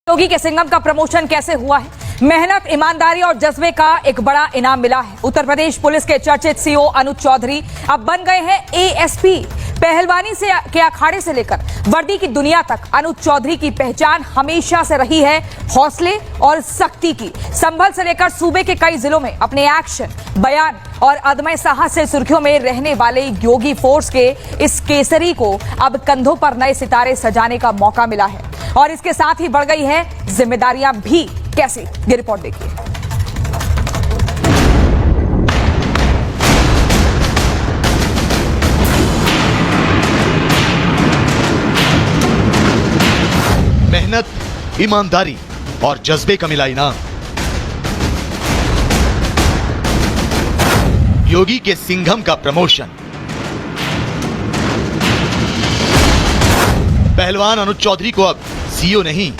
योगी के सिंघम का प्रमोशन कैसे हुआ है? मेहनत, ईमानदारी और जज्बे का एक बड़ा इनाम मिला है। उत्तर प्रदेश पुलिस के चर्चित सीओ अनुज चौधरी अब बन गए हैं एएसपी। पहलवानी से के अखाड़े से लेकर वर्दी की दुनिया तक अनुज चौधरी की पहचान हमेशा से रही है हौसले और सख्ती की। संभल से लेकर सूबे के कई जिलों में अपने एक्शन, बयान और अदम्य साहस से सुर्खियों में रहने वाले योगी फोर्स के इस केसरी को अब कंधों पर नए सितारे सजाने का मौका मिला है और इसके साथ ही बढ़ गई है जिम्मेदारियां भी। कैसे, ये रिपोर्ट देखिए। मेहनत, ईमानदारी और जज्बे का मिला इनाम। योगी के सिंघम का प्रमोशन। पहलवान अनुज चौधरी को अब सीओ नहीं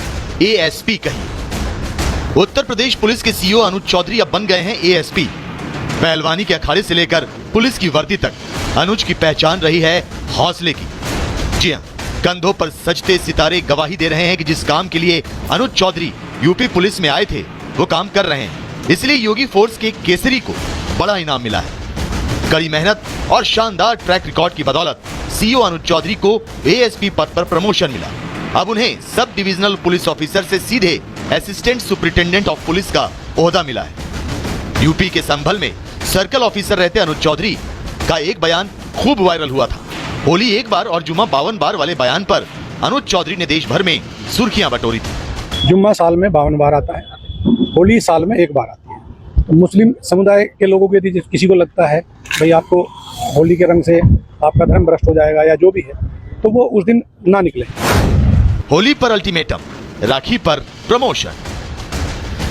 एएसपी कही। उत्तर प्रदेश पुलिस के सीओ अनुज चौधरी अब बन गए हैं एएसपी। पहलवानी के अखाड़े से लेकर पुलिस की वर्दी तक अनुज की पहचान रही है हौसले की। जी हां, कंधों पर सजते सितारे गवाही दे रहे हैं कि जिस काम के लिए अनुज चौधरी यूपी पुलिस में आए थे वो काम कर रहे हैं। इसलिए योगी फोर्स के केसरी को बड़ा इनाम मिला है। कड़ी मेहनत और शानदार ट्रैक रिकॉर्ड की बदौलत सीओ अनुज चौधरी को एएसपी पद पर प्रमोशन मिला। अब उन्हें सब डिविजनल पुलिस ऑफिसर से सीधे असिस्टेंट सुपरिटेंडेंट ऑफ पुलिस का ओहदा मिला है। यूपी के संभल में सर्कल ऑफिसर रहते अनुज चौधरी का एक बयान खूब वायरल हुआ था। होली एक बार और जुम्मा 52 बार वाले बयान पर अनुज चौधरी ने देश भर में सुर्खियां बटोरी थी। जुम्मा साल में 52 बार आता है, होली साल में एक बार आती है। तो मुस्लिम समुदाय के लोगों के यदि किसी को लगता है भाई आपको होली के रंग से आपका धर्म भ्रष्ट हो जाएगा या जो भी है, तो वो उस दिन ना निकले। होली पर अल्टीमेटम, राखी पर प्रमोशन।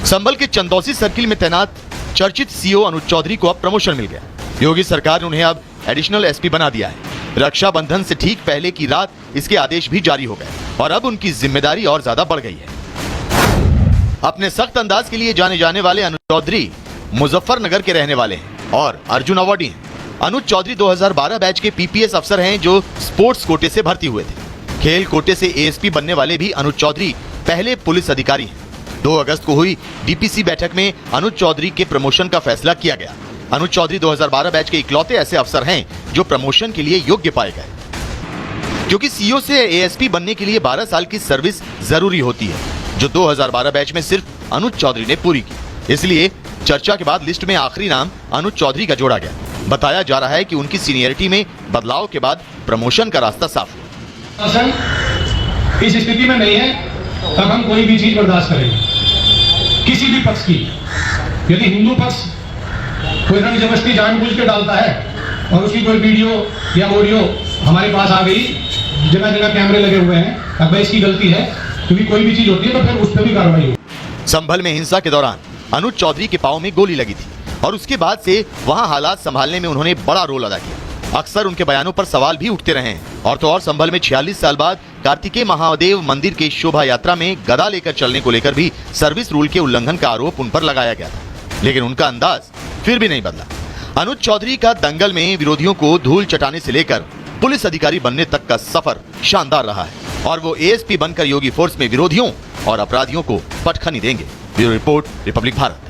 संभल के चंदौसी सर्किल में तैनात चर्चित सीओ अनुज चौधरी को अब प्रमोशन मिल गया। योगी सरकार ने उन्हें अब एडिशनल एसपी बना दिया है। रक्षाबंधन से ठीक पहले की रात इसके आदेश भी जारी हो गए और अब उनकी जिम्मेदारी और ज्यादा बढ़ गई है। अपने सख्त अंदाज के लिए जाने जाने वाले अनुज चौधरी मुजफ्फरनगर के रहने वाले हैं और अर्जुन अवार्डी हैं। अनुज चौधरी 2012 बैच के पीपीएस अफसर हैं जो स्पोर्ट्स कोटे से भर्ती हुए थे। खेल कोटे से एएसपी बनने वाले भी अनुज चौधरी पहले पुलिस अधिकारी हैं। 2 अगस्त को हुई डीपीसी बैठक में अनुज चौधरी के प्रमोशन का फैसला किया गया। अनुज चौधरी 2012 बैच के इकलौते ऐसे अफसर हैं जो प्रमोशन के लिए योग्य पाए गए, क्योंकि सीओ से एएसपी बनने के लिए 12 साल की सर्विस जरूरी होती है, जो 2012 बैच में सिर्फ अनुज चौधरी ने पूरी की। इसलिए चर्चा के बाद लिस्ट में आखिरी नाम अनुज चौधरी का जोड़ा गया। बताया जा रहा है कि उनकी सीनियरिटी में बदलाव के बाद प्रमोशन का रास्ता साफ हुआ। इस स्थिति में नहीं है तब हम कोई भी चीज बर्दाश्त करेंगे, किसी भी पक्ष की। यदि हिंदू पक्ष कोई रंग जबरदस्ती जानबूझ के डालता है और उसकी कोई वीडियो या ऑडियो हमारे पास आ गई, जगह जगह कैमरे लगे हुए हैं, अब भाई इसकी गलती है, क्योंकि कोई भी चीज होती है तो फिर उस पर भी कार्रवाई हो। संभल में हिंसा के दौरान अनुज चौधरी के पांव में गोली लगी थी और उसके बाद से वहां हालात संभालने में उन्होंने बड़ा रोल अदा किया। अक्सर उनके बयानों पर सवाल भी उठते रहे हैं। और तो और संभल में 46 साल बाद कार्तिकेय महादेव मंदिर के शोभा यात्रा में गदा लेकर चलने को लेकर भी सर्विस रूल के उल्लंघन का आरोप उन पर लगाया गया था, लेकिन उनका अंदाज फिर भी नहीं बदला। अनुज चौधरी का दंगल में विरोधियों को धूल चटाने से लेकर पुलिस अधिकारी बनने तक का सफर शानदार रहा है और वो एएसपी बनकर योगी फोर्स में विरोधियों और अपराधियों को पटखनी देंगे। Bureau report, Republic Bharat.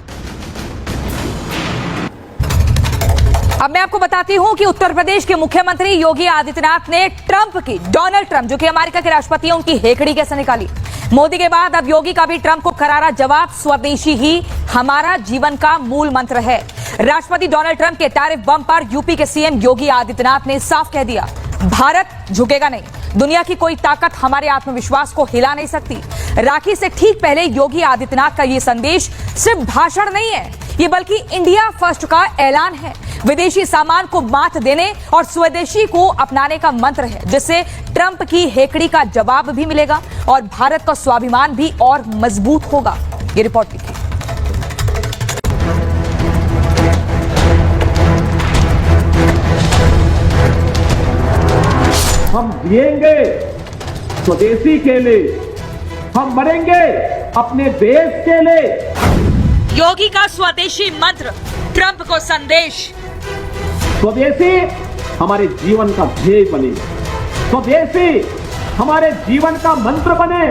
अब मैं आपको बताती हूं कि उत्तर प्रदेश के मुख्यमंत्री योगी आदित्यनाथ ने डोनाल्ड ट्रंप जो कि अमेरिका के राष्ट्रपति हैं, उनकी हेकड़ी कैसे निकाली। मोदी के बाद अब योगी का भी ट्रंप को करारा जवाब। स्वदेशी ही हमारा जीवन का मूल मंत्र है। राष्ट्रपति डोनाल्ड ट्रंप के टैरिफ बम पर यूपी के सीएम योगी आदित्यनाथ ने साफ कह दिया, भारत झुकेगा नहीं, दुनिया की कोई ताकत हमारे आत्मविश्वास को हिला नहीं सकती। राखी से ठीक पहले योगी आदित्यनाथ का यह संदेश सिर्फ भाषण नहीं है, ये बल्कि इंडिया फर्स्ट का ऐलान है। विदेशी सामान को मात देने और स्वदेशी को अपनाने का मंत्र है, जिससे ट्रंप की हेकड़ी का जवाब भी मिलेगा और भारत का स्वाभिमान भी और मजबूत होगा। ये रिपोर्ट देखिए। हम जिएंगे स्वदेशी के लिए, हम मरेंगे अपने देश के लिए। योगी का स्वदेशी मंत्र, ट्रंप को संदेश। स्वदेशी हमारे जीवन का ध्येय बने, स्वदेशी हमारे जीवन का मंत्र बने।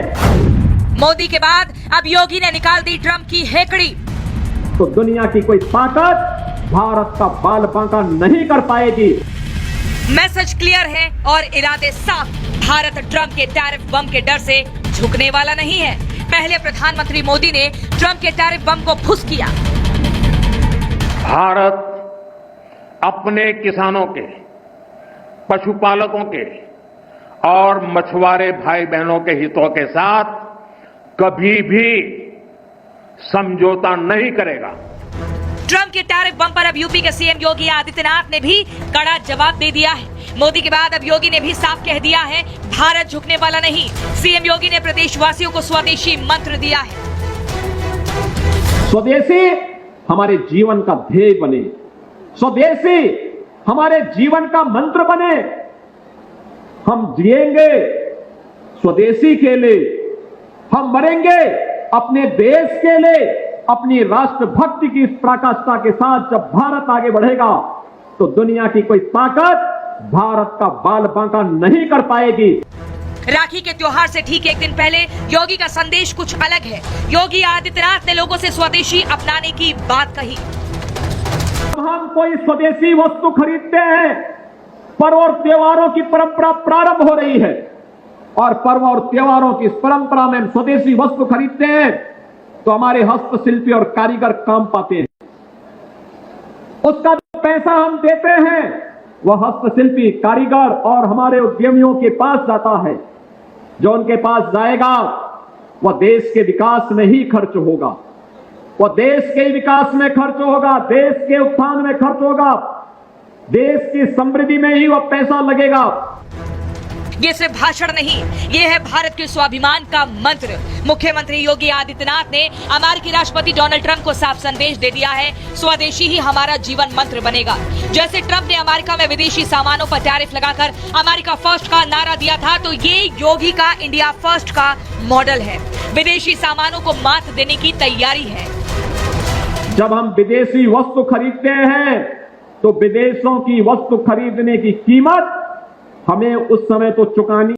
मोदी के बाद अब योगी ने निकाल दी ट्रंप की हेकड़ी। तो दुनिया की कोई ताकत भारत का बाल बांका नहीं कर पाएगी। मैसेज क्लियर है और इरादे साफ। भारत ट्रंप के टैरिफ बम के डर से झुकने वाला नहीं है। पहले प्रधानमंत्री मोदी ने ट्रंप के टैरिफ बम को फुस किया। भारत अपने किसानों के, पशुपालकों के और मछुआरे भाई बहनों के हितों के साथ कभी भी समझौता नहीं करेगा। ट्रंप के टैरिफ बम पर अब यूपी के सीएम योगी आदित्यनाथ ने भी कड़ा जवाब दे दिया है। मोदी के बाद अब योगी ने भी साफ कह दिया है, भारत झुकने वाला नहीं। सीएम योगी ने प्रदेशवासियों को स्वदेशी मंत्र दिया है। स्वदेशी हमारे जीवन का ध्येय बने, स्वदेशी हमारे जीवन का मंत्र बने। हम जिएंगे स्वदेशी के लिए, हम मरेंगे अपने देश के लिए। अपनी राष्ट्रभक्ति की इस पराकाष्ठा के साथ जब भारत आगे बढ़ेगा तो दुनिया की कोई ताकत भारत का बाल बांका नहीं कर पाएगी। राखी के त्योहार से ठीक एक दिन पहले योगी का संदेश कुछ अलग है। योगी आदित्यनाथ ने लोगों से स्वदेशी अपनाने की बात कही। हम कोई स्वदेशी वस्तु खरीदते हैं, पर्व और त्योहारों की परंपरा प्रारंभ हो रही है और पर्व और त्योहारों की इस परंपरा में हम स्वदेशी वस्तु खरीदते हैं तो हमारे हस्तशिल्पी और कारीगर काम पाते हैं। उसका जो पैसा हम देते हैं वह हस्तशिल्पी, कारीगर और हमारे उद्यमियों के पास जाता है। जो उनके पास जाएगा वह देश के विकास में ही खर्च होगा, वह देश के विकास में खर्च होगा, देश के उत्थान में खर्च होगा, देश की समृद्धि में ही वह पैसा लगेगा। ये सिर्फ भाषण नहीं, ये है भारत के स्वाभिमान का मंत्र। मुख्यमंत्री योगी आदित्यनाथ ने अमेरिकी राष्ट्रपति डोनाल्ड ट्रंप को साफ संदेश दे दिया है, स्वदेशी ही हमारा जीवन मंत्र बनेगा। जैसे ट्रंप ने अमेरिका में विदेशी सामानों पर टैरिफ लगाकर अमेरिका फर्स्ट का नारा दिया था, तो ये योगी का इंडिया फर्स्ट का मॉडल है। विदेशी सामानों को मात देने की तैयारी है। जब हम विदेशी वस्तु खरीदते हैं तो विदेशों की वस्तु खरीदने की कीमत हमें उस समय तो चुकानी